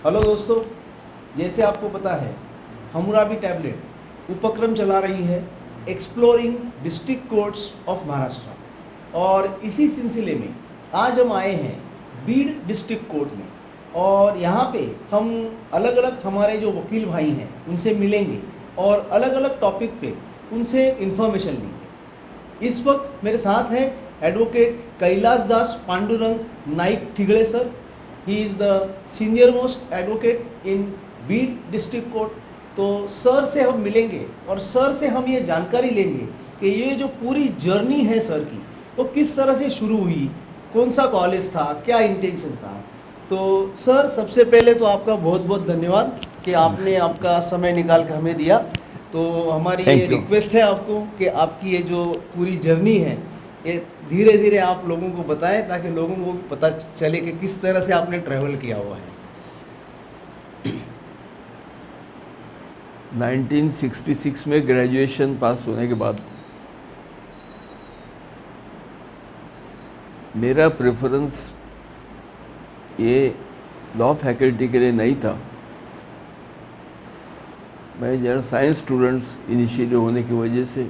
Hello दोस्तों, जैसे आपको पता है हमराबी टैबलेट उपक्रम चला रही है exploring district courts of Maharashtra, और इसी सिलसिले में आज हम आए हैं बीड डिस्ट्रिक्ट कोर्ट में। और यहाँ पे हम अलग अलग हमारे जो वकील भाई हैं उनसे मिलेंगे और अलग अलग टॉपिक पे उनसे इन्फॉर्मेशन लेंगे। इस वक्त मेरे साथ हैं advocate Kailash Das Pandurang Naik Thigde sir. He is the senior most advocate in Beed district court. तो सर से हम मिलेंगे और सर से हम ये जानकारी लेंगे कि ये जो पूरी जर्नी है सर की, वो किस तरह से शुरू हुई, कौन सा कॉलेज था, क्या इंटेंशन था। तो सर, सबसे पहले तो आपका बहुत बहुत धन्यवाद कि आपने आपका समय निकाल कर हमें दिया। तो हमारी ये रिक्वेस्ट है आपको कि आपकी ये जो पूरी जर्नी है ये धीरे धीरे आप लोगों को बताएं, ताकि लोगों को भी पता चले कि किस तरह से आपने ट्रैवल किया हुआ है। 1966 में ग्रेजुएशन पास होने के बाद मेरा प्रेफरेंस ये लॉ फैकल्टी के लिए नहीं था। मैं जरा साइंस स्टूडेंट्स इनिशिएटिव होने की वजह से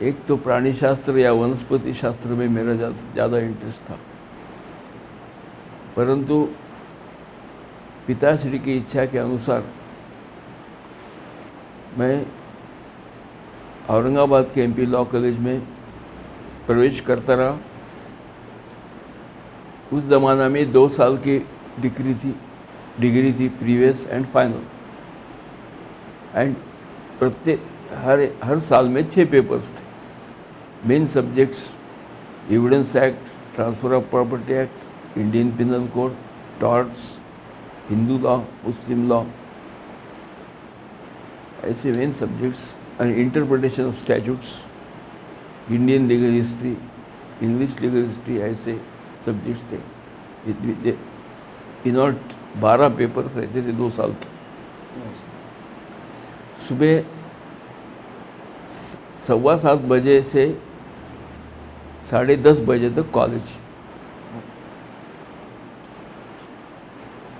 एक तो प्राणी शास्त्र या वनस्पति शास्त्र में मेरा ज़्यादा इंटरेस्ट था, परंतु पिताश्री की इच्छा के अनुसार मैं औरंगाबाद के एमपी लॉ कॉलेज में प्रवेश करता रहा। उस ज़माना में 2 साल की डिग्री थी प्रीवियस एंड फाइनल, एंड प्रत्येक हर साल में 6 पेपर्स थे। Main subjects evidence act, transfer of property act, Indian penal code, torts, Hindu law, Muslim law, ऐसे main subjects, and interpretation of statutes, Indian legal history, English legal history, ऐसे subjects थे। इन और 12 papers रहते थे 2 साल के। सुबह 7:15 बजे से 10:30 बजे तक कॉलेज,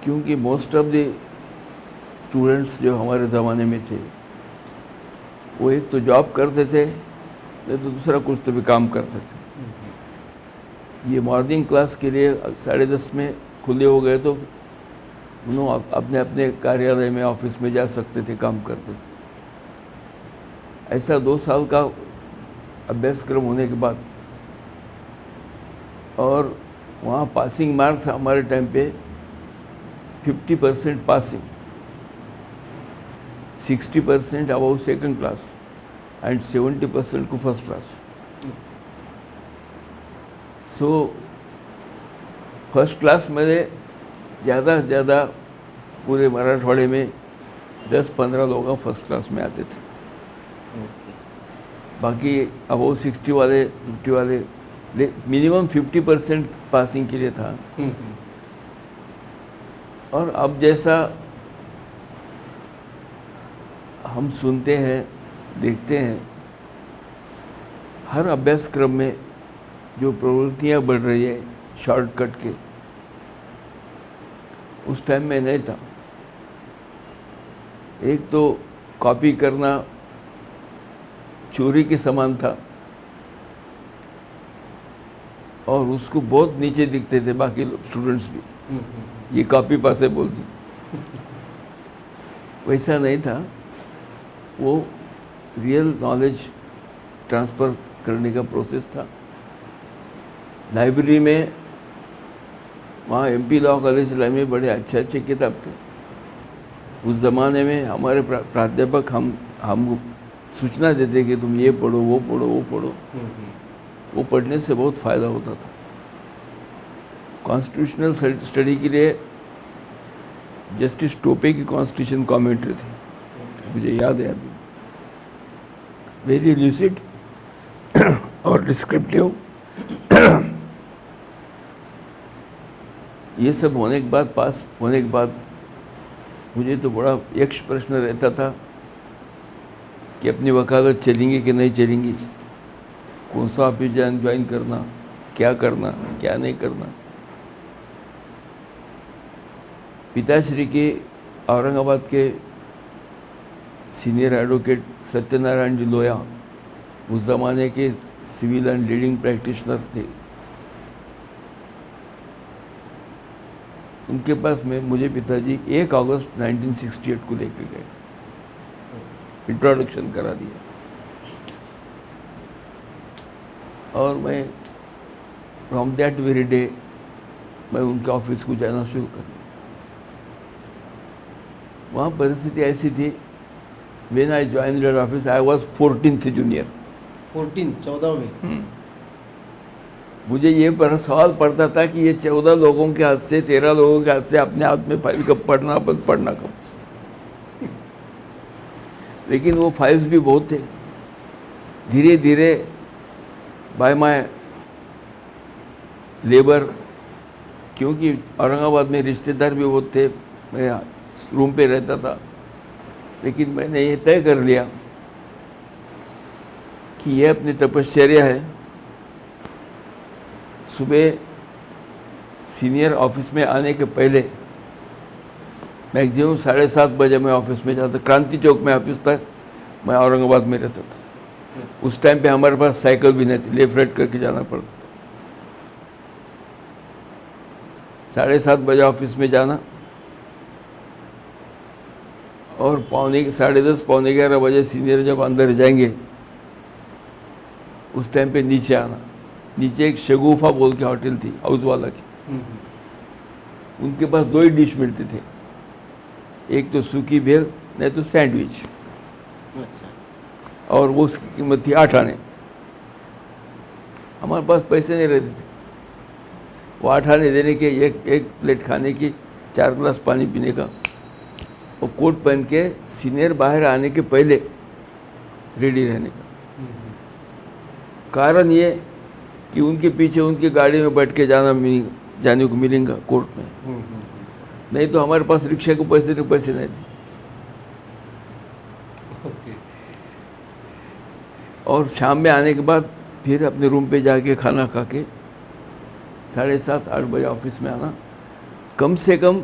क्योंकि मोस्ट ऑफ द स्टूडेंट्स जो हमारे ज़माने में थे वो एक तो जॉब करते थे, नहीं तो दूसरा कुछ तो भी काम करते थे। ये मॉर्निंग क्लास के लिए 10:30 में खुले हो गए तो उन्होंने अपने अपने कार्यालय में, ऑफिस में जा सकते थे, काम करते थे। ऐसा 2 साल का अभ्यासक्रम होने के बाद, और वहाँ पासिंग मार्क्स हमारे टाइम पे 50% passing, 60% above second class and 70% को first class. So first class में ज़्यादा से ज़्यादा पूरे मराठवाड़े में 10-15 लोग फर्स्ट क्लास में आते थे। बाकी अबाउ 60 वाले, 50 वाले, मिनिमम 50% पासिंग के लिए था। और अब जैसा हम सुनते हैं, देखते हैं, हर अभ्यासक्रम में जो प्रवृत्तियां बढ़ रही है शॉर्टकट के, उस टाइम में नहीं था। एक तो कॉपी करना चोरी के समान था, और उसको बहुत नीचे दिखते थे बाकी स्टूडेंट्स भी, ये कॉपी पास है बोलते थे। वैसा नहीं था, वो रियल नॉलेज ट्रांसफ़र करने का प्रोसेस था। लाइब्रेरी में, वहाँ एमपी लॉ कॉलेज में बड़े अच्छे किताब थे। उस ज़माने में हमारे प्राध्यापक हम सूचना देते कि तुम ये पढ़ो, वो पढ़ो, वो पढ़ो। वो पढ़ने से बहुत फ़ायदा होता था। कॉन्स्टिट्यूशनल स्टडी के लिए जस्टिस टोपे की कॉन्स्टिट्यूशन कमेंट्री थी, मुझे याद है अभी, वेरी लूसिड और डिस्क्रिप्टिव। ये सब होने के बाद, पास होने के बाद, मुझे तो बड़ा यक्ष प्रश्न रहता था कि अपनी वकालत चलेंगी कि नहीं चलेंगी, कौन सा ऑफिस ज्वाइन करना, क्या करना, क्या नहीं करना। पिताश्री के औरंगाबाद के सीनियर एडवोकेट सत्यनारायण जी लोया उस ज़माने के सिविल एंड लीडिंग प्रैक्टिशनर थे। उनके पास में मुझे पिताजी 1 अगस्त 1968 को लेके गए, इंट्रोडक्शन करा दिया और मैं फ्रॉम दैट वेरी डे मैं उनके ऑफिस को जाना शुरू कर दिया। वहाँ परिस्थिति ऐसी थी, when I join that office I was 14th junior. 14 में मुझे ये पर सवाल पड़ता था कि ये 14 लोगों के हाथ से 13 लोगों के हाथ से अपने हाथ में फाइल कब पढ़ना कब। लेकिन वो फाइल्स भी बहुत थे। धीरे धीरे बाय माय लेबर, क्योंकि औरंगाबाद में रिश्तेदार भी बहुत थे, मैं रूम पे रहता था, लेकिन मैंने ये तय कर लिया कि ये अपनी तपश्चर्या है। सुबह सीनियर ऑफिस में आने के पहले मैक्सिमम 7:30 बजे मैं ऑफिस में जाता। क्रांति चौक में ऑफिस था, मैं औरंगाबाद में रहता था। उस टाइम पे हमारे पास साइकिल भी नहीं थी, लेफ्ट राइट करके जाना पड़ता था। 7:30 बजे ऑफिस में जाना और 10:30 पौने 11 बजे सीनियर जब अंदर जाएंगे उस टाइम पे नीचे आना। नीचे एक शगुफा बोल के होटल थी हाउस वाला की, उनके पास 2 ही डिश मिलते थे, एक तो सूखी भेल नहीं तो सैंडविच। और वो उसकी कीमत थी 8 आने। हमारे पास पैसे नहीं रहते थे, वो 8 आने देने के, एक प्लेट खाने की, 4 गिलास पानी पीने का, और कोट पहन के सीनियर बाहर आने के पहले रेडी रहने का। कारण ये कि उनके पीछे उनकी गाड़ी में बैठ के जाने को मिलेगा कोर्ट में। नहीं तो हमारे पास रिक्शा को पैसे नहीं थे। और शाम में आने के बाद फिर अपने रूम पे जाके खाना खा के 7:30-8 बजे ऑफिस में आना। कम से कम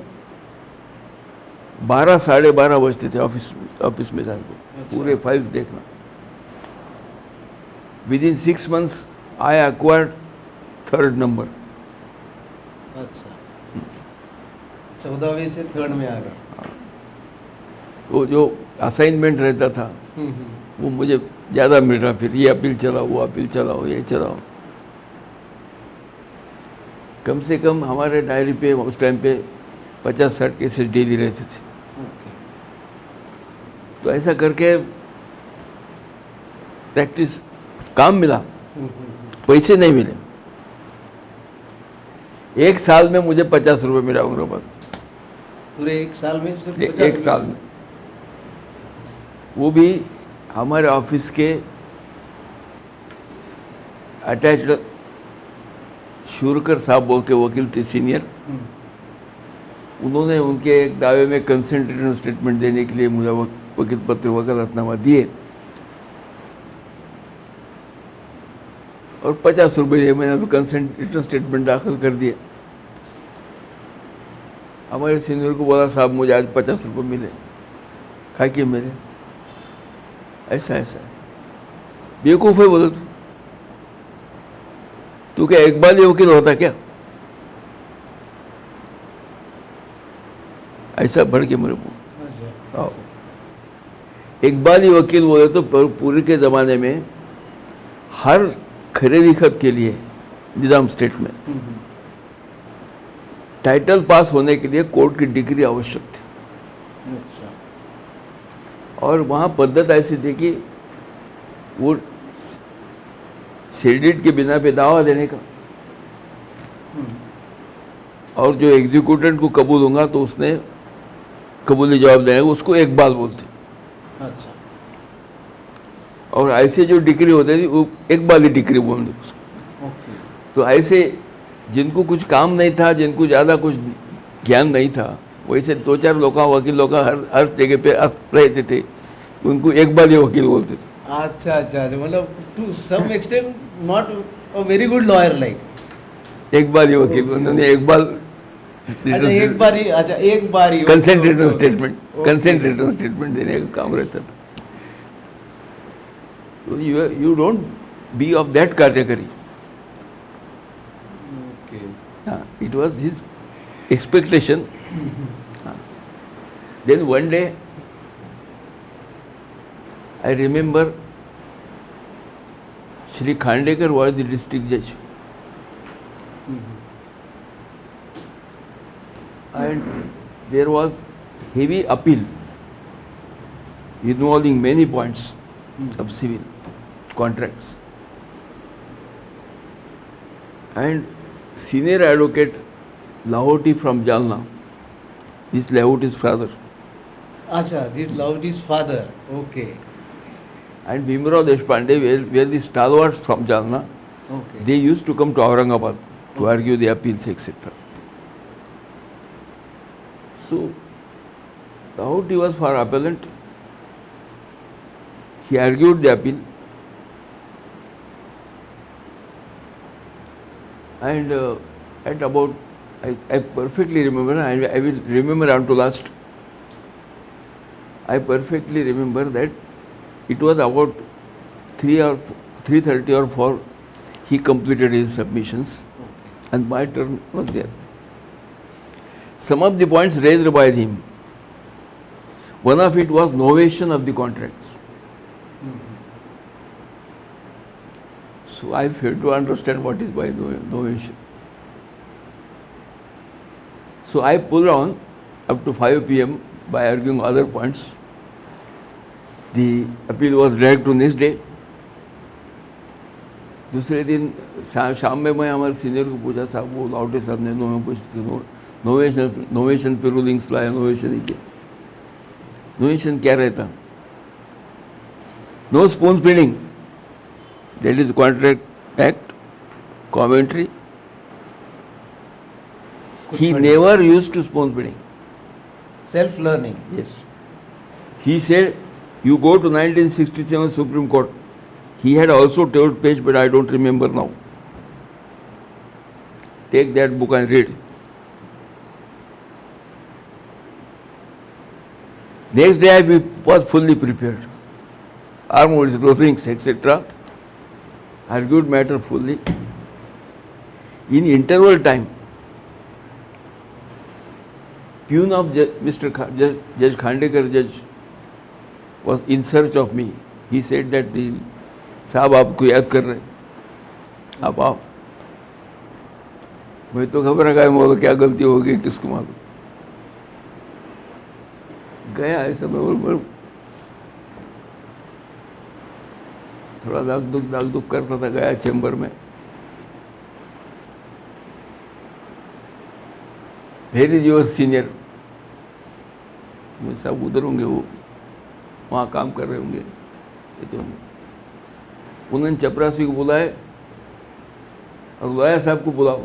12 साढ़े 12 बजते थे ऑफिस में जाने को, पूरे फाइल्स देखना। विदिन 6 months आई एक्वायर्ड 3rd नंबर। अच्छा, 14वें से 3rd में आ गए। वो जो असाइनमेंट रहता था वो मुझे ज़्यादा मिल रहा। फिर ये अपील चलाओ, वो अपील चलाओ, ये चलाओ। कम से कम हमारे डायरी पे उस टाइम पे 50-60 केसेस डेली रहते थे। तो ऐसा करके प्रैक्टिस, काम मिला, पैसे नहीं मिले। 1 साल में मुझे 50 रुपये मिला औरंगाबाद। पूरे 1 साल में सिर्फ 1 साल में, वो भी हमारे ऑफिस के अटैच्ड शूरकर साहब बोल के वकील थे सीनियर। उन्होंने उनके एक दावे में कंसेंट रिटर्न स्टेटमेंट देने के लिए मुझे वकील पत्र वकालतनामा दिए और 50 रुपये दिए। मैंने कंसेंट रिटर्न स्टेटमेंट दाखिल कर दिए। हमारे सीनियर को बोला, साहब मुझे आज 50 रुपये मिले, खा के मिले। ऐसा है, बेवकूफ़ है बोले तू क्या इकबाली वकील होता क्या? ऐसा बढ़ के मेरे को इकबाली वकील बोले तो पूरे के ज़माने में हर खरीदी खत के लिए निज़ाम स्टेट में टाइटल पास होने के लिए कोर्ट की डिग्री आवश्यक थी। अच्छा। और वहाँ पद्धत ऐसी थी कि वो सेडिट के बिना पे दावा देने का, और जो एग्जीक्यूटेंट को कबूल होगा तो उसने कबूली जवाब देने को, उसको इकबाल बोलते। अच्छा। और ऐसे जो डिग्री होते थी वो इकबाली डिग्री बोलते उसको। तो ऐसे जिनको कुछ काम नहीं था, जिनको ज़्यादा कुछ ज्ञान नहीं था, वैसे 2-4 लोग वकील लोग हर जगह पे रहते थे, उनको इकबाली वकील बोलते थे। अच्छा अच्छा अच्छा, मतलब to some extent not a very good lawyer like. इकबाली वकील, उन्होंने इकबाल अच्छा एक बार ही कंसेंट रिटर्न स्टेटमेंट देने का काम रहता था. तो you don't be of that category. Okay. It was his expectation. Then one day, I remember Shri Khandekar was the district judge. And there was heavy appeal involving many points of civil contracts. And senior advocate Lahoti from Jalna, this Lahoti's father, अच्छा, this Lahuti's father. Okay. and Bhimrao Deshpande were the stalwarts from Jalna. Okay. They used to come to Aurangabad to argue the appeals, etc. So, Lahoti was for appellant. He argued the appeal. And at about, I perfectly remember, I will remember unto last, I perfectly remember that it was about 3:30 or 4, he completed his submissions and my turn was there. Some of the points raised by him, one of it was novation of the contracts. So I failed to understand what is by novation. So I pulled on up to 5 p.m. by arguing other points. The appeal was dragged to next day. दूसरे दिन शाम में मैं हमारे senior को पूछा, साहब वो लाउटे साहब ने नोवेशन पे रूलिंग्स लाया, नोवेशन ही किया. नोवेशन क्या रहता? No spoon feeding. That is Contract Act, commentary. He never used to spoon feeding. Self-learning. Yes. He said, you go to 1967 Supreme Court. He had also told page, but I don't remember now. Take that book and read. Next day I was fully prepared. Armed with rulings, etc. Argued matter fully. In interval time, peon of Judge Khandekar judge was in search of me. He said that साहब आपको याद कर रहे, आप आओ. मैं तो घबरा गया, मैं बोला क्या गलती हो गई, किसको मालूम. गया ऐसा मैं बोल थोड़ा दाग दुख करता था. गया चैम्बर में, वेर इज योर सीनियर. मैं सब उधर होंगे, वो वहाँ काम कर रहे होंगे. ये तो उन्होंने चपरासी को बुलाए और लोया साहब को बुलाओ.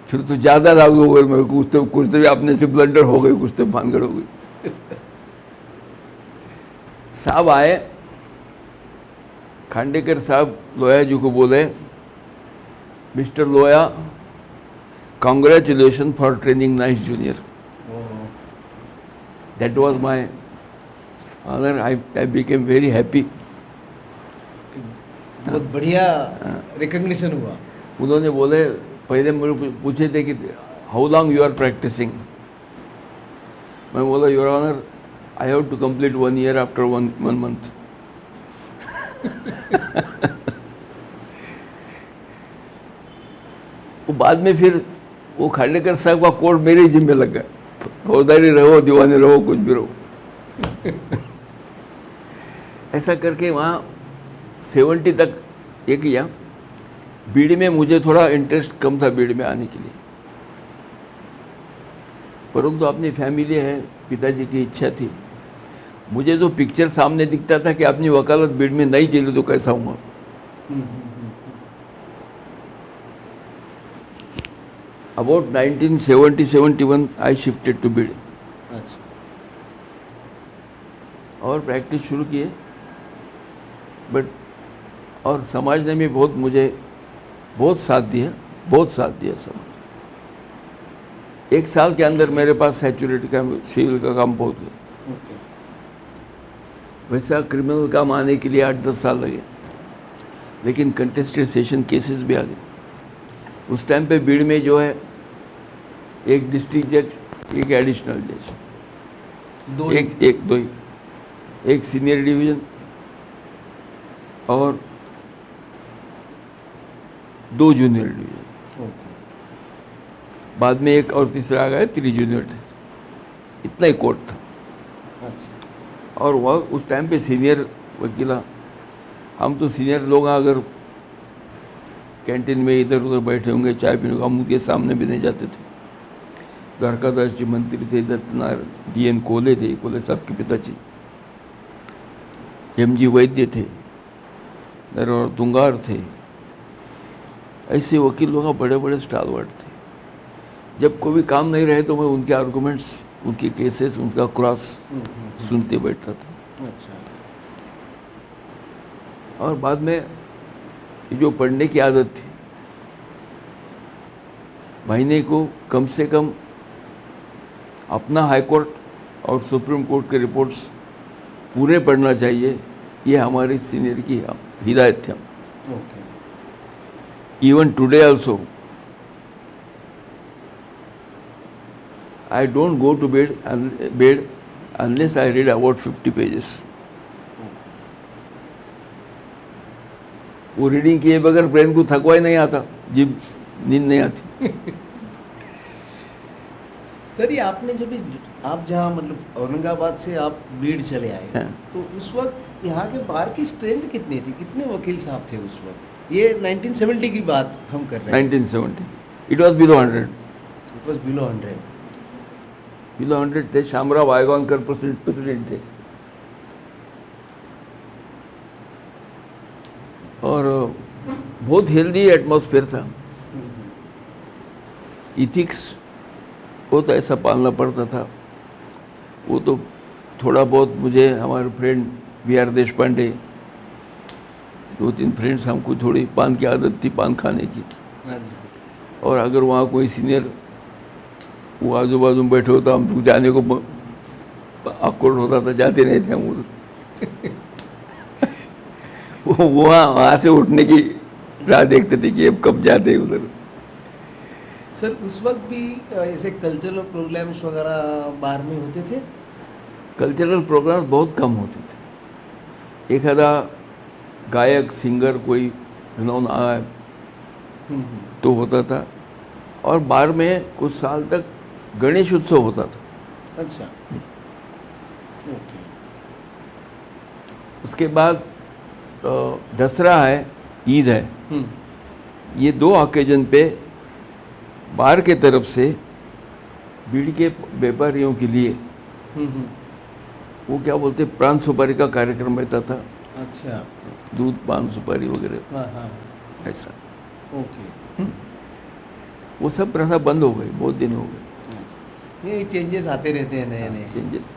फिर तो ज़्यादा दाग हो गए मेरे को. कुछ तो अपने से ब्लंडर हो गई, कुछ तो भानगड़ हो गई. साहब आए, खांडेकर साहब लोया जी को बोले, mister Loya, congratulations for training nice junior. That was my honor. I became very happy. बहुत बढ़िया रिकॉग्निशन हुआ. उन्होंने बोले, पहले मेरे पूछे थे कि how long you are practicing. मैं बोला, your honour, I have to complete 1 year after 1 month. वो बाद में फिर वो खांडेकर साहब का कोर्ट मेरे ही जिम्मे लग गया. फौजदारी रहो, दीवाने रहो, कुछ भी रहो. ऐसा करके वहाँ 70 तक ये किया. बीड़ी में मुझे थोड़ा इंटरेस्ट कम था, बीड़ी में आने के लिए, परंतु अपनी फैमिली है, पिताजी की इच्छा थी. मुझे जो पिक्चर सामने दिखता था कि अपनी वकालत बीड़ में नहीं चली तो कैसा हुआ. About 1970-71 I shifted to Bir. अच्छा. और प्रैक्टिस शुरू किए. बट और समाज ने भी मुझे बहुत साथ दिया समाज. 1 साल के अंदर मेरे पास सैचुरेट का सिविल का काम पहुँच गया। ओके। वैसा क्रिमिनल काम आने के लिए 8-10 साल लगे, लेकिन कंटेस्टेड सेशन केसेस भी आ गए। उस टाइम पे भीड़ में जो है एक डिस्ट्रिक्ट जज, एक एडिशनल जज, दो दो ही, एक सीनियर डिवीज़न और 2 जूनियर डिवीज़न। ओके। बाद में एक और तीसरा आ गया, 3 जूनियर थे। इतना ही कोर्ट था। अच्छा। और वह उस टाइम पे सीनियर वकीला, हम तो सीनियर लोग हैं, अगर कैंटीन में इधर उधर बैठे होंगे चाय पीने को, हम उनके सामने भी नहीं जाते थे। द्वारकादास जी मंत्री थे, दत्तनारायण DN कोले थे, कोले साहब के पिताजी, MG वैद्य थे, नरवर दुंगार थे। ऐसे वकील लोग बड़े बड़े स्टालवर्ट थे। जब कोई काम नहीं रहे तो मैं उनके आर्गूमेंट्स, उनके केसेस, उनका क्रॉस सुनते बैठता था। अच्छा। और बाद में जो पढ़ने की आदत थी, महीने को कम से कम अपना हाई कोर्ट और सुप्रीम कोर्ट के रिपोर्ट्स पूरे पढ़ना चाहिए, ये हमारे सीनियर की हिदायत थी। Okay. Even today also I don't go to bed unless I read about 50 pages. वो रीडिंग किए बगैर ब्रेन को थकवा ही नहीं आता, जब नींद नहीं आती। सर, ये आपने जब आप जहाँ मतलब औरंगाबाद से आप बीड़ चले आए, हाँ। तो उस वक्त यहाँ के बार की स्ट्रेंथ कितनी थी, कितने वकील साहब थे उस वक्त? ये 1970 की बात हम कर रहे हैं। 1970 it was below 100। It was below 100। Below 100 थे। शामराव आयगांवकर प्रेसिडेंट थे। और बहुत हेल्दी एटमॉस्फेयर था। इथिक्स वो तो ऐसा पालना पड़ता था। वो तो थोड़ा बहुत मुझे हमारे फ्रेंड VR देशपांडे, 2-3 फ्रेंड्स, हमको थोड़ी पान की आदत थी, पान खाने की। और अगर वहाँ कोई सीनियर वो आजू बाजू में बैठे हो तो हम जाने को ऑकवर्ड होता था, जाते नहीं थे हम उधर। वो वहाँ से उठने की राह देखते थे कि अब कब जाते हैं उधर। सर, उस वक्त भी ऐसे कल्चरल प्रोग्राम्स वगैरह बार में होते थे? कल्चरल प्रोग्राम्स बहुत कम होते थे। एक आधा गायक सिंगर कोई रिनॉन आया तो होता था। और बार में कुछ साल तक गणेश उत्सव होता था। अच्छा। ओके। उसके बाद दसरा है, ईद है, ये 2 ओकेजन पे बार के तरफ से बीड़ के व्यापारियों के लिए वो क्या बोलते, प्राण सुपारी का कार्यक्रम रहता था। अच्छा। दूध, पान, सुपारी वगैरह, हाँ हाँ। ऐसा। ओके। वो सब प्रथा बंद हो गई, बहुत दिन हो गए। ये चेंजेस आते रहते हैं, नए नए चेंजेस।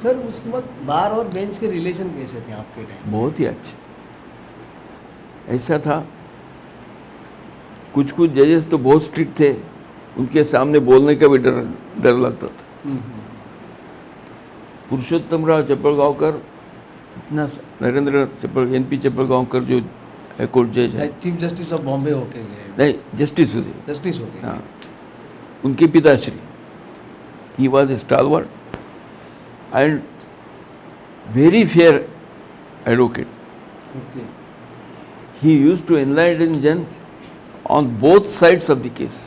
सर, उस वक्त बार और बेंच के रिलेशन कैसे थे आपके टाइम? बहुत ही अच्छे। ऐसा था, कुछ कुछ जजेस तो बहुत स्ट्रिक्ट थे, उनके सामने बोलने का भी डर लगता था। पुरुषोत्तमराव चप्पलगांवकर, इतना नरेंद्र NP चप्पलगांवकर जो हाईकोर्ट जज है, चीफ जस्टिस ऑफ बॉम्बे होके गए? नहीं, जस्टिस हुए। जस्टिस हो गए। हाँ, उनके पिताश्री, he was a stalwart and very fair advocate. Okay. He used to enlighten judges on both sides of the case.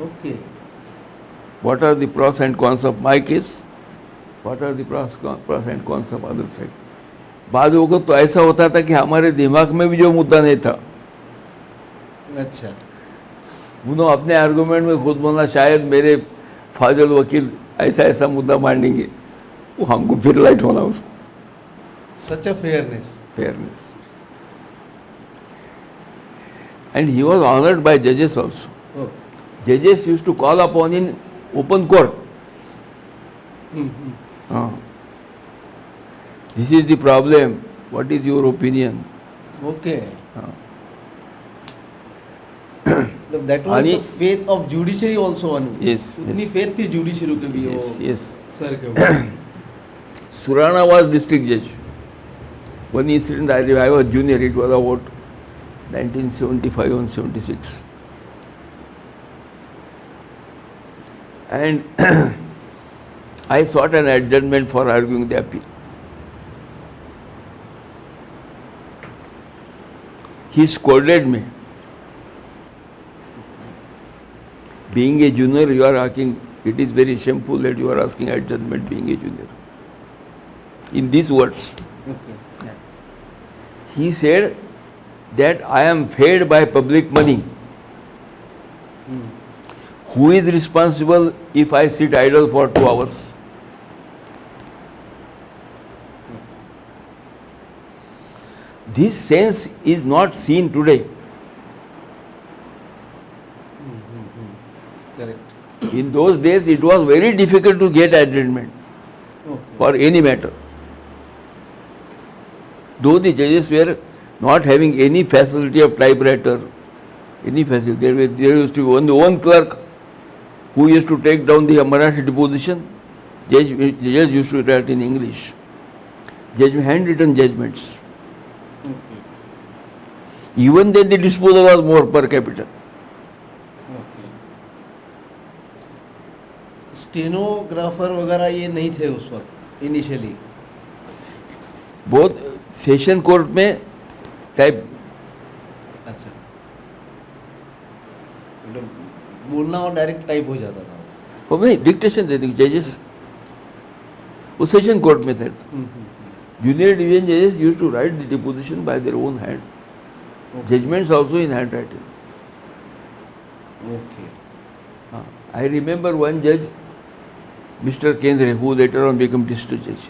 Okay. What are the pros and cons of my case? What are the pros and cons of other side? बाद वक्त तो ऐसा होता था कि हमारे दिमाग में भी जो मुद्दा नहीं था, अच्छा, उन्होंने अपने आर्गूमेंट में खुद बोलना, शायद मेरे फाजिल वकील ऐसा ऐसा मुद्दा मांडेंगे, वो हमको फिर लाइट होना उसको। सच a fairness. Fairness. And he was honored by judges also. Oh. Judges used to call upon in open court. This is the problem. What is your opinion? Okay. That was आणि- the faith of judiciary also on you. Yes, उतनी yes. faith थी judiciary के भी Yes, वो yes. Sir के ऊपर. Surana was district judge. One incident I was junior, it was about 1975 and 76. And I sought an adjournment for arguing the appeal. He scolded me. Being a junior, you are asking, it is very shameful that you are asking adjournment being a junior. In these words, Okay. he said that I am paid by public money. Who is responsible if I sit idle for 2 hours? This sense is not seen today. Correct. In those days, it was very difficult to get adjournment Okay. for any matter. Though the judges were not having any facility of typewriter, any facility, there used to be only one clerk who used to take down the Marathi deposition. Judges used to write in English. Handwritten judgments. Okay. Even then, the disposal was more per capita. Okay. Stenographer वगैरह ये नहीं थे उस वक्त initially. बहुत session court में type अच्छा. मतलब बोलना और डायरेक्ट टाइप हो जाता था. वो नहीं डिक्टेशन देते जजेस. वो सेशन कोर्ट में थे. Junior division judges used to write the deposition by their own hand. Okay. Judgments also in handwriting. Okay. I remember one judge, Mr. Kendre, who later on became district judge.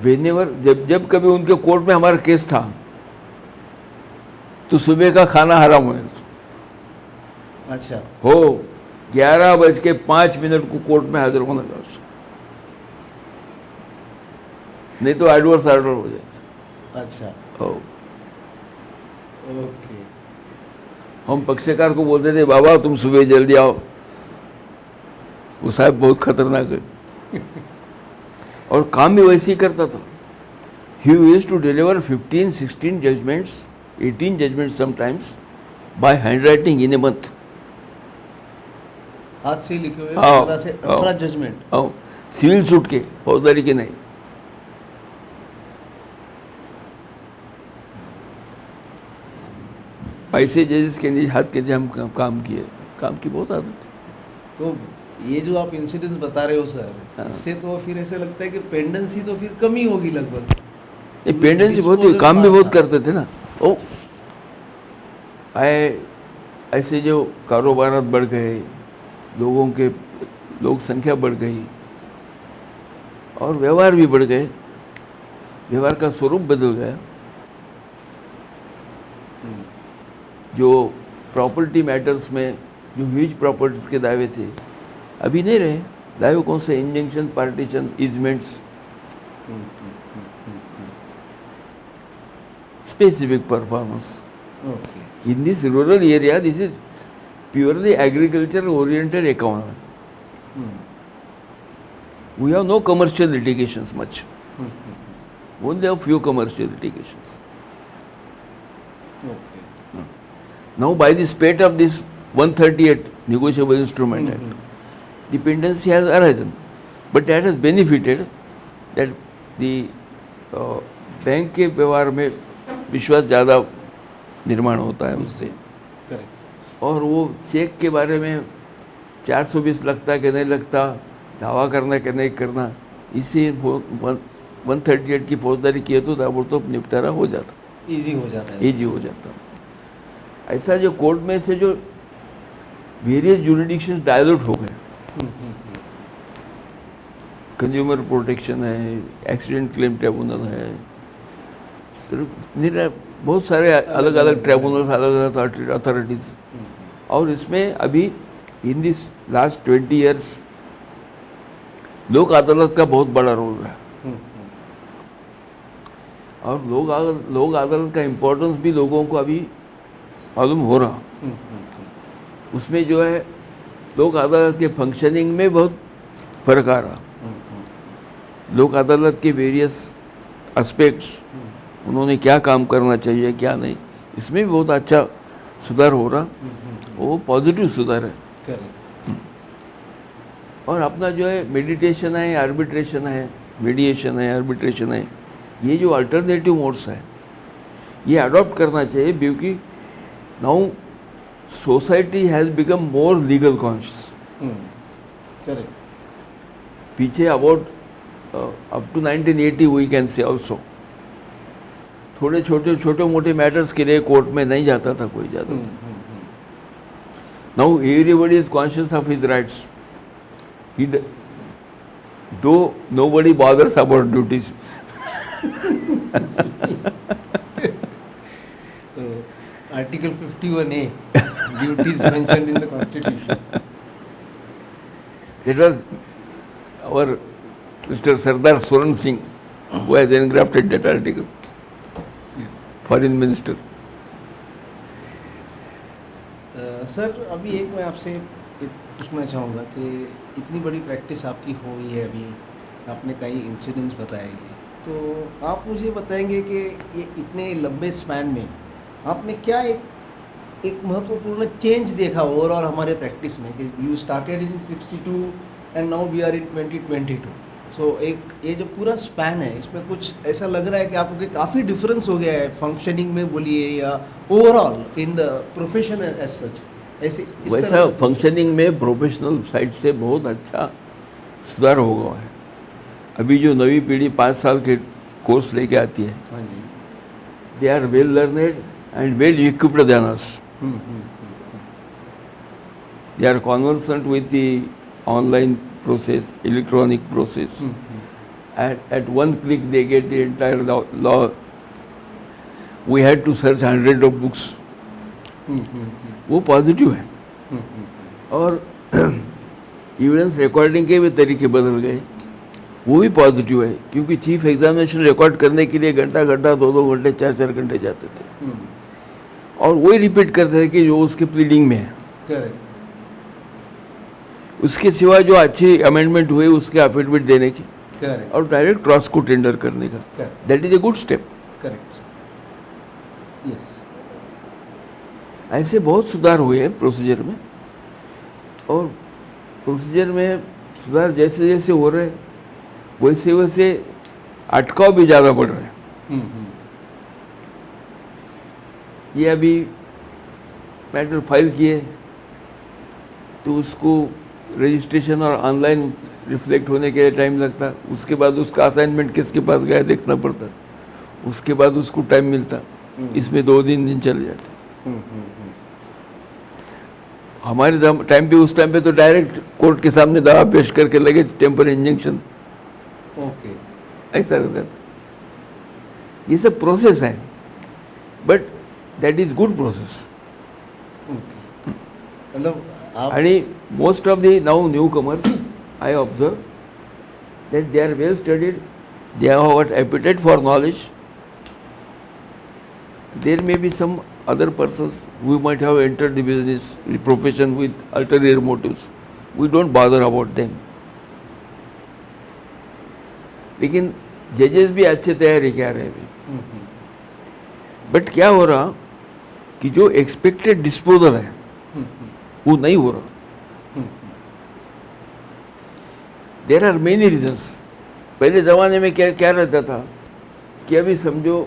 Whenever जब कभी उनके court में हमारा case था तो सुबह का खाना हराम होने था. अच्छा. हो 11:05 को कोर्ट में हाजिर होना था. नहीं तो एडवर्स ऑर्डर हो जाता. अच्छा. हो ओके. हम पक्षकार को बोलते थे बाबा तुम सुबह जल्दी आओ. वो साहब बहुत खतरनाक है. और काम भी वैसे ही करता था. He used to deliver 15-16 judgments, 18 judgments sometimes by handwriting in a month. हाथ से लिखे हुए आओ, 15 से आओ. 18 जजमेंट. सिविल सूट के, फौजदारी के नहीं. ऐसे जजेस के नीचे हाथ के हम काम किए. काम की बहुत आदत है. तो ये जो आप इंसिडेंट्स बता रहे हो सर, हाँ. इससे तो फिर ऐसे लगता है कि पेंडेंसी तो फिर कम ही होगी लगभग. ये पेंडेंसी बहुत ही काम भी बहुत करते थे ना. ओ ऐसे जो कारोबार बढ़ गए, लोग संख्या बढ़ गई और व्यवहार भी बढ़ गए. व्यवहार का स्वरूप बदल गया. जो प्रॉपर्टी मैटर्स में जो ह्यूज प्रॉपर्टीज के दावे थे अभी नहीं रहे. दावे कौन से? Injunction, partition, easements, specific performance. Okay. In this rural area, this is purely agriculture oriented economy. We have no commercial litigations much. Only a few commercial litigations. Okay. Now by the spate of this 138 Negotiable Instrument Act, dependency has arisen. But that has benefited that the bank के व्यवहार में विश्वास ज़्यादा निर्माण होता है उससे. Correct. और वो चेक के बारे में 420 लगता कि नहीं लगता, दावा करना कि नहीं करना, इससे 138 की फौजदारी किए तो ताबड़तोड़ निपटारा हो जाता. इजी हो जाता है. ईजी हो जाता. ऐसा जो कोर्ट में से जो वेरियस जुरिडिक्शंस डायल्यूट हो गए. कंज्यूमर प्रोटेक्शन है, एक्सीडेंट क्लेम ट्रिब्यूनल है, सिर्फ बहुत सारे अलग अलग ट्रिब्यूनल्स, अलग अलग अथॉरिटीज़. और इसमें अभी इन दिस लास्ट 20 ईयर्स लोक अदालत का बहुत बड़ा रोल रहा. और लोक अदालत का इम्पोर्टेंस भी लोगों को अभी मालूम हो रहा। उसमें जो है लोक अदालत के फंक्शनिंग में बहुत फर्क आ रहा। लोक अदालत के वेरियस एस्पेक्ट्स, उन्होंने क्या काम करना चाहिए क्या नहीं, इसमें भी बहुत अच्छा सुधार हो रहा। वो पॉजिटिव सुधार है। करेक्ट। और अपना जो है मेडिटेशन है, आर्बिट्रेशन है, मीडिएशन है, आर्बिट्रेशन है, ये जो अल्टरनेटिव मोड्स है ये अडॉप्ट करना चाहिए, क्योंकि now society has become more legal conscious. Correct. पीछे about up to 1980 we can say also थोड़े छोटे मोटे मैटर्स के लिए कोर्ट में नहीं जाता था कोई ज़्यादा। Now everybody is conscious of his rights, though nobody bothers about duties. Article 51A, duties mentioned in the Constitution. It was our Mr. Sardar Suran Singh who has engrafted that article, foreign minister. Sir अभी एक मैं आपसे पूछना चाहूँगा कि इतनी बड़ी practice आपकी हुई है, अभी आपने कई इंसिडेंट्स बताए हैं, तो आप मुझे बताएंगे कि ये इतने लंबे स्पैन में आपने क्या एक महत्वपूर्ण चेंज देखा ओवरऑल हमारे प्रैक्टिस में, कि you started in 62 and now we are in 2022। So एक ये जो पूरा स्पैन है इसमें कुछ ऐसा लग रहा है कि आपको काफ़ी डिफरेंस हो गया है फंक्शनिंग में बोलिए या overall in the profession as such. ऐसे वैसा फंक्शनिंग में प्रोफेशनल साइड से बहुत अच्छा सुधार हो गया है। अभी जो नवी पीढ़ी 5 साल के कोर्स लेके आती है, हाँ जी, they are well learned and well equipped than us. They are conversant with the online process, electronic process. At one click they get the entire law. We had to search hundreds of books. वो positive है। और evidence recording के भी तरीके बदल गए, वो भी पॉजिटिव है, क्योंकि चीफ एग्जामिनेशन रिकॉर्ड करने के लिए घंटा 2-2 घंटे 4-4 घंटे जाते थे और वही रिपीट करते थे कि जो उसके प्लीडिंग में है। करेक्ट। उसके सिवा जो अच्छे अमेंडमेंट हुए उसके एफिडेविट देने की, करेक्ट, और डायरेक्ट क्रॉस को टेंडर करने का, correct, that is a good step. Correct, yes. ऐसे बहुत सुधार हुए हैं प्रोसीजर में, और प्रोसीजर में सुधार जैसे जैसे हो रहे वैसे वैसे अटकाव भी ज़्यादा बढ़ रहे हैं। ये अभी मैटर फाइल किए तो उसको रजिस्ट्रेशन और ऑनलाइन रिफ्लेक्ट होने के टाइम लगता, उसके बाद उसका असाइनमेंट किसके पास गया देखना पड़ता, उसके बाद उसको टाइम मिलता, इसमें 2-3 दिन चले जाते। हमारे टाइम पे, उस टाइम पे तो डायरेक्ट कोर्ट के सामने दवा पेश करके लगे टेम्पररी इंजेक्शन, ओके, ऐसा रहता था। ये सब प्रोसेस है, but that is good process. मतलब आणि most of the now newcomers I observe that they are well studied, they have what appetite for knowledge. There may be some other persons who might have entered the business the profession with ulterior motives, we don't bother about them, लेकिन जजेस भी अच्छे तैयारी कर रहे हैं। But क्या हो रहा कि जो एक्सपेक्टेड डिस्पोजल है वो नहीं हो रहा। There are many reasons. पहले ज़माने में क्या क्या रहता था कि अभी समझो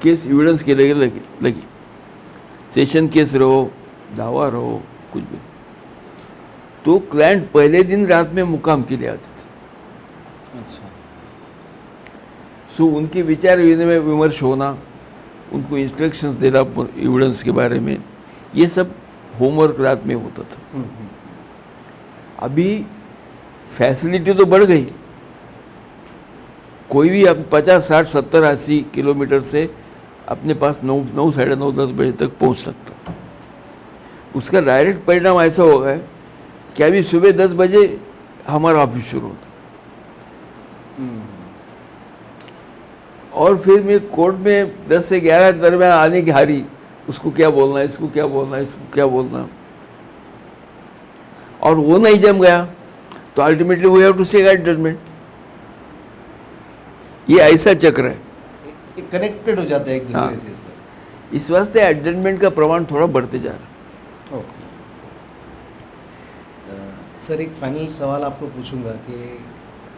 केस एविडेंस के लगी सेशन केस रहो, दावा रहो, कुछ भी, तो क्लाइंट पहले दिन रात में मुकाम के लिए आते थे। अच्छा। सो उनके विचार विमर्श होना, उनको इंस्ट्रक्शंस देना एविडेंस के बारे में, ये सब होमवर्क रात में होता था। अभी फैसिलिटी तो बढ़ गई, कोई भी अब 50, 60, 70, 80 किलोमीटर से अपने पास 9, 9:30, 10 बजे तक पहुंच सकता। उसका डायरेक्ट परिणाम ऐसा होगा कि अभी सुबह 10 बजे हमारा ऑफिस शुरू होता, और फिर मैं कोर्ट में 10 से 11 दरमियान आने की हारी उसको क्या बोलना है, इसको क्या बोलना है, इसको क्या बोलना, और वो नहीं जम गया तो अल्टीमेटली वी हैव टू से गाइड जजमेंट। ये ऐसा चक्र है। कनेक्टेड हो जाता है एक दूसरे हाँ। से सर। इस वास्ते एडजस्टमेंट का प्रमाण थोड़ा बढ़ते जा रहा है। ओके सर, एक फाइनल सवाल आपको पूछूंगा कि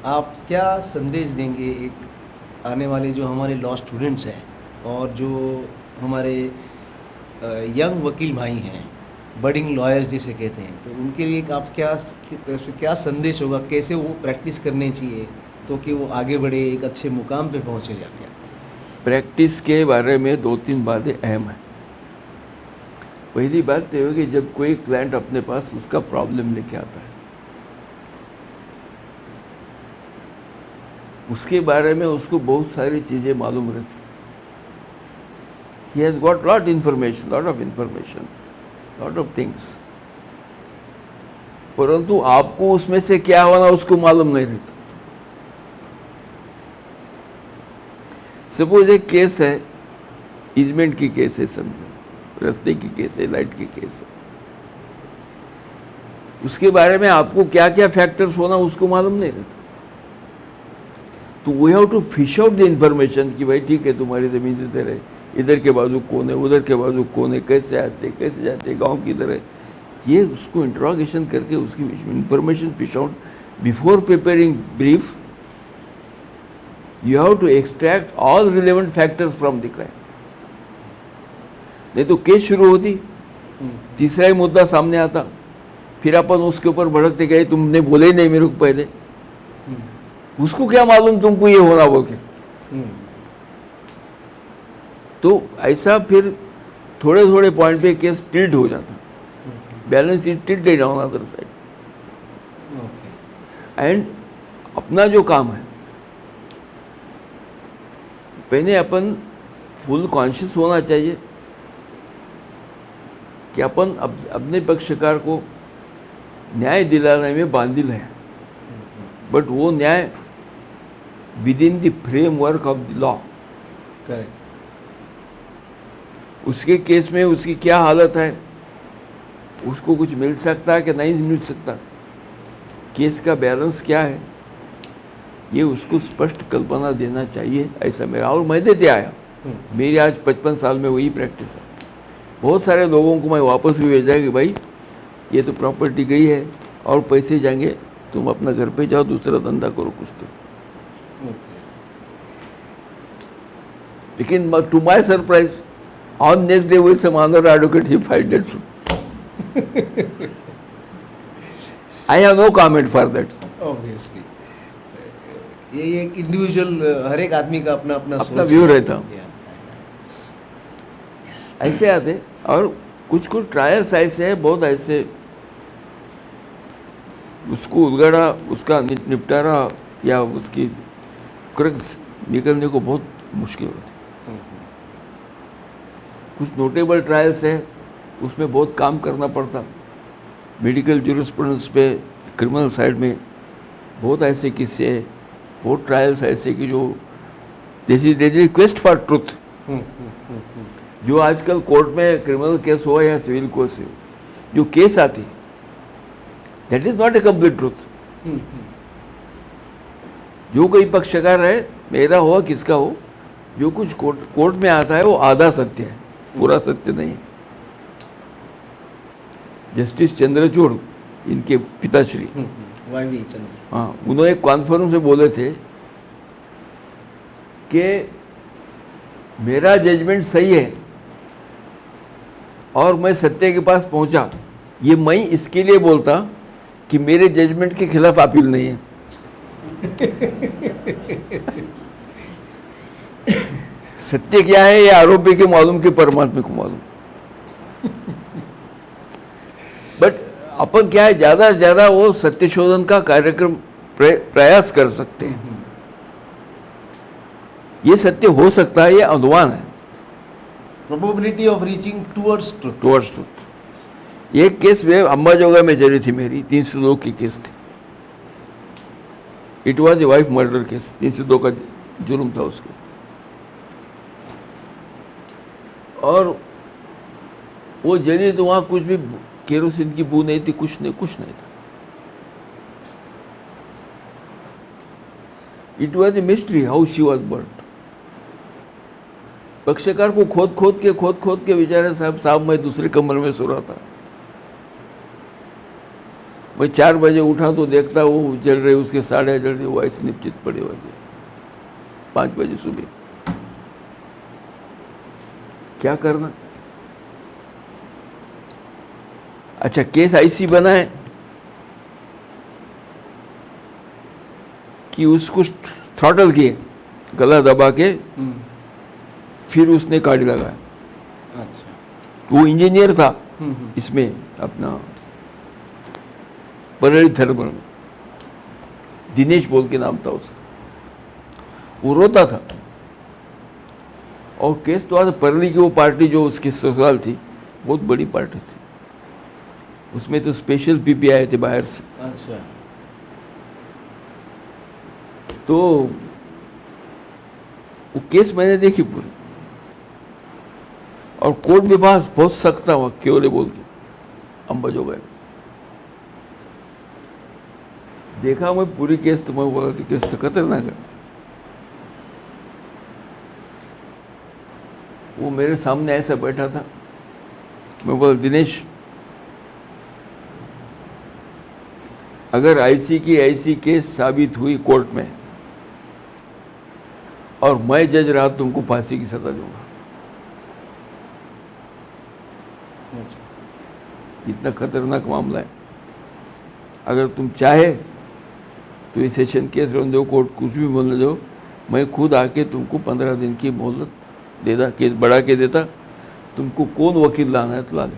आप क्या संदेश देंगे एक आने वाले जो हमारे लॉ स्टूडेंट्स हैं और जो हमारे यंग वकील भाई हैं, बडिंग लॉयर्स जिसे कहते हैं, तो उनके लिए एक आप क्या संदेश होगा, कैसे वो प्रैक्टिस करनी चाहिए तो कि वो आगे बढ़े, एक अच्छे मुकाम पे पहुंचे जाके? प्रैक्टिस के बारे में 2-3 बातें अहम हैं। पहली बात यह है कि जब कोई क्लाइंट अपने पास उसका प्रॉब्लम लेके आता है, उसके बारे में उसको बहुत सारी चीज़ें मालूम रहती। He has got lot of information, lot of things, परंतु आपको उसमें से क्या होना उसको मालूम नहीं रहता। सपोज एक केस है, इजमेंट की केस है, समझो रास्ते की केस है, लाइट की केस है, उसके बारे में आपको क्या क्या फैक्टर्स होना उसको मालूम नहीं रहता। तो we have to fish out the information कि भाई ठीक है, तुम्हारी ज़मीन इधर है, इधर के बाजू कौन है, उधर के बाजू कौन है, कैसे आते कैसे जाते, गांव किधर है, ये उसको इंट्रोगेशन करके उसकी information fish out before preparing brief. You have to extract all relevant factors from the client. नहीं तो केस शुरू होती, तीसरा ही मुद्दा सामने आता, फिर अपन उसके ऊपर भड़कते गए, तुमने बोले ही नहीं मेरे को पहले, उसको क्या मालूम तुमको ये होना बोल के। तो ऐसा फिर थोड़े थोड़े पॉइंट पे केस टिल्ट हो जाता, balance is tilted on other side. And अपना जो काम है, पहले अपन फुल कॉन्शियस होना चाहिए कि अपन अपने पक्षकार को न्याय दिलाने में बांधिल है, बट वो न्याय with in the framework of the law. Correct. उसके केस में उसकी क्या हालत है, उसको कुछ मिल सकता है कि नहीं मिल सकता, केस का बैलेंस क्या है, ये उसको स्पष्ट कल्पना देना चाहिए। ऐसा मेरा, और मैं देते आया, मेरी आज 55 साल में वही प्रैक्टिस है। बहुत सारे लोगों को मैं वापस भी भेजा कि भाई ये तो प्रॉपर्टी गई है और पैसे जाएंगे, तुम अपना घर पे जाओ, दूसरा धंधा करो कुछ तो। लेकिन to my surprise, on next day with some other advocate he filed that suit. I have no comment for that. Obviously ये एक इंडिविजुअल, हर एक आदमी का अपना अपना व्यू रहता। ऐसे आते, और कुछ कुछ ट्रायल्स ऐसे है, बहुत ऐसे उसको उलगड़ा, उसका निपटारा या उसकी क्रक्स निकलने को बहुत मुश्किल होती। कुछ नोटेबल ट्रायल्स है, उसमें बहुत काम करना पड़ता। मेडिकल जूरिस्प्रूडेंस पे, क्रिमिनल साइड में बहुत ऐसे किस्से हैं, बहुत ट्रायल्स ऐसे कि जो this is quest for truth. जो आजकल कोर्ट में क्रिमिनल केस हो या सिविल केस हो, जो केस आती that is not a complete truth. जो कोई पक्षकार है, मेरा हो किसका हो, जो कुछ कोर्ट में आता है वो आधा सत्य है, पूरा सत्य नहीं। जस्टिस चंद्रचूड़, इनके पिताश्री, हाँ, उन्होंने एक कॉन्फ्रेंस में बोले थे कि मेरा जजमेंट सही है और मैं सत्य के पास पहुंचा, ये मैं इसके लिए बोलता कि मेरे जजमेंट के खिलाफ अपील नहीं है। सत्य क्या है ये आरोपी के मालूम कि परमात्मा को मालूम। बट अपन क्या है, ज़्यादा से ज़्यादा वो सत्य शोधन का कार्यक्रम प्रयास कर सकते हैं। ये सत्य हो सकता है, ये अनुमान है। Probability of reaching towards truth. एक केस में अंबाजोगा में जरी थी मेरी, 302 की केस थी। It was a wife murder case, 302 का जुर्म था उसको। और वो जली तो वहाँ कुछ भी केरोसिन की बू नहीं थी, कुछ नहीं था. It was a mystery how she was burnt. पक्षकार को खोद के बेचारे साहब मैं दूसरे कमरे में सो रहा था. मैं 4 बजे उठा तो देखता वो जल रही, उसके साड़े जल रही, वो ऐसे निश्चित पड़े हुए थे. 5 बजे सुबह क्या करना. अच्छा, केस ऐसी बना है कि उसको थ्रॉटल किए, गला दबा के फिर उसने गाड़ी लगाया. अच्छा. वो इंजीनियर था इसमें अपना परली थर्मल में, दिनेश बोल के नाम था उसका. वो रोता था. और केस तो आज परली की वो पार्टी जो उसकी ससुराल थी, बहुत बड़ी पार्टी थी. उसमें तो स्पेशल पीपी आए थे बाहर से. अच्छा. तो वो केस मैंने देखी पूरी. और कोर्ट में बहुत सख्त था वहाँ, क्यों बोल के अंबाजोगाई में. देखा मैं पूरी केस, तो मैं बोला कि केस तो खतरनाक है. वो मेरे सामने ऐसा बैठा था. मैं बोला, दिनेश, अगर ऐसी केस साबित हुई कोर्ट में और मैं जज रहा, तुमको फांसी की सजा दूंगा. इतना खतरनाक मामला है. अगर तुम चाहे तो ये सेशन केस रहने दो, कोर्ट कुछ भी बोलने दो, मैं खुद आके तुमको 15 दिन की मोहलत देता, केस बढ़ा के देता. तुमको कौन वकील लाना है तो ला ले,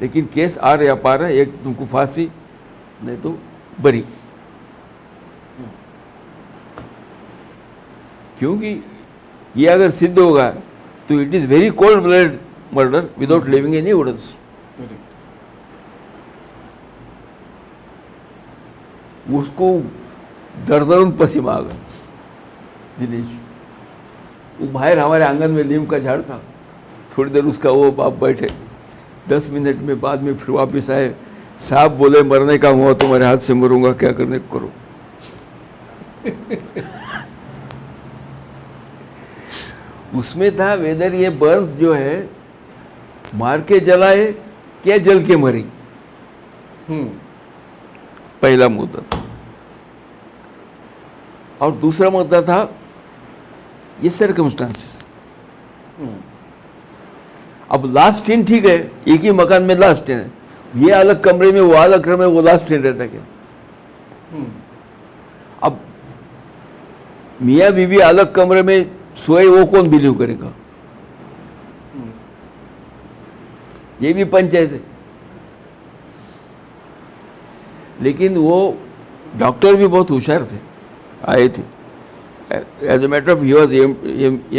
लेकिन केस आ रहा पा रहा, एक तुमको फांसी, नहीं तो बरी. क्योंकि ये अगर सिद्ध होगा तो it is very cold blooded murder without leaving any evidence. उसको दरदरून पसीना आ गया. दिनेश, वो बाहर हमारे आंगन में नीम का झाड़ था. थोड़ी देर उसका वो बाप बैठे, 10 मिनट में बाद में फिर वापस आए. साहब बोले, मरने का हुआ तुम्हारे हाथ से मरूंगा, क्या करने को करो. उसमें था वेदर ये बर्न्स जो है मार के जलाए क्या जल के मरी. पहला मुद्दा था. और दूसरा मुद्दा था ये सर्कमस्टांसेस. अब लास्ट सीन ठीक है, एक ही मकान में लास्ट सीन है, ये अलग कमरे में, वो अलग कमरे में, वो लास्ट सीन रहता क्या. अब मियाँ बीवी अलग कमरे में सोए, वो कौन बिलीव करेगा. ये भी पंचायत है. लेकिन वो डॉक्टर भी बहुत होशियार थे, आए थे. As a matter of, he was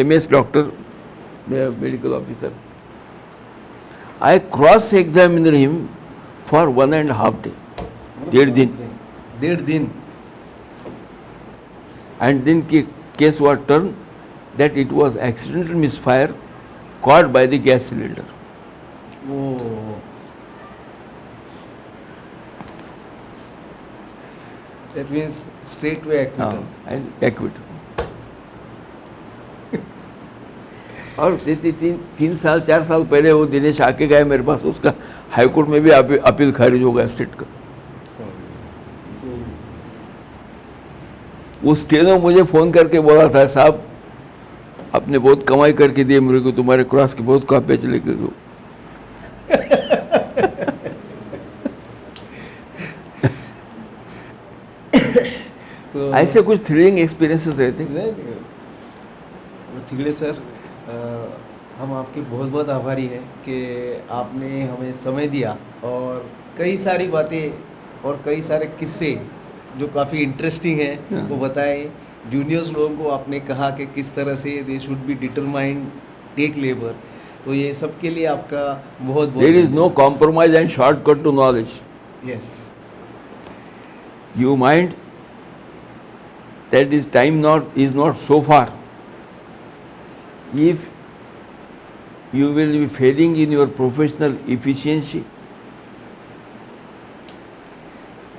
MS doctor, medical officer. I cross examine him for 1.5 day, 1.5 दिन. And then case was turned that it was accidental misfire caused by the gas cylinder. Oh. That means straight to acquittal. And acquittal. और 3-4 साल पहले वो दिनेश आके गए मेरे पास, उसका high court में भी अपील खारिज हो गया स्टेट का. वो स्टेनो मुझे फ़ोन करके बोला था, साहब आपने बहुत कमाई करके दी मेरे को, तुम्हारे क्रॉस की बहुत कॉपियाँ चले गई. तो ऐसे कुछ थ्रिलिंग एक्सपीरियंसेस रहते. ठिगड़े सर, हम आपके बहुत बहुत आभारी हैं कि आपने हमें समय दिया और कई सारी बातें और कई सारे किस्से जो काफ़ी इंटरेस्टिंग हैं वो बताए. जूनियर्स लोगों को आपने कहा कि किस तरह से they should be determined take labour. तो ये सब के लिए आपका बहुत बहुत. There is no compromise and shortcut to knowledge. Yes. You mind that is time not is not so far. If you will be failing in your professional efficiency.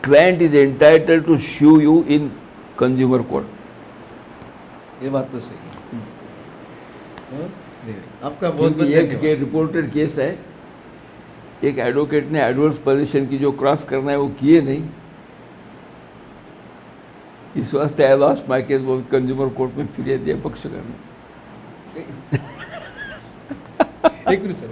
Client is entitled to sue you in consumer court. ये बात तो सही है। आपका बहुत बहुत क्योंकि एक धन्यवाद। रिपोर्टेड केस है, एक एडवोकेट ने एडवर्स पोजीशन की जो क्रॉस करना है वो किए नहीं, इस वास्ते आई लॉस्ट माई केस, वो कंज्यूमर कोर्ट में फिर दिया पक्ष करने। एक मिनट सर,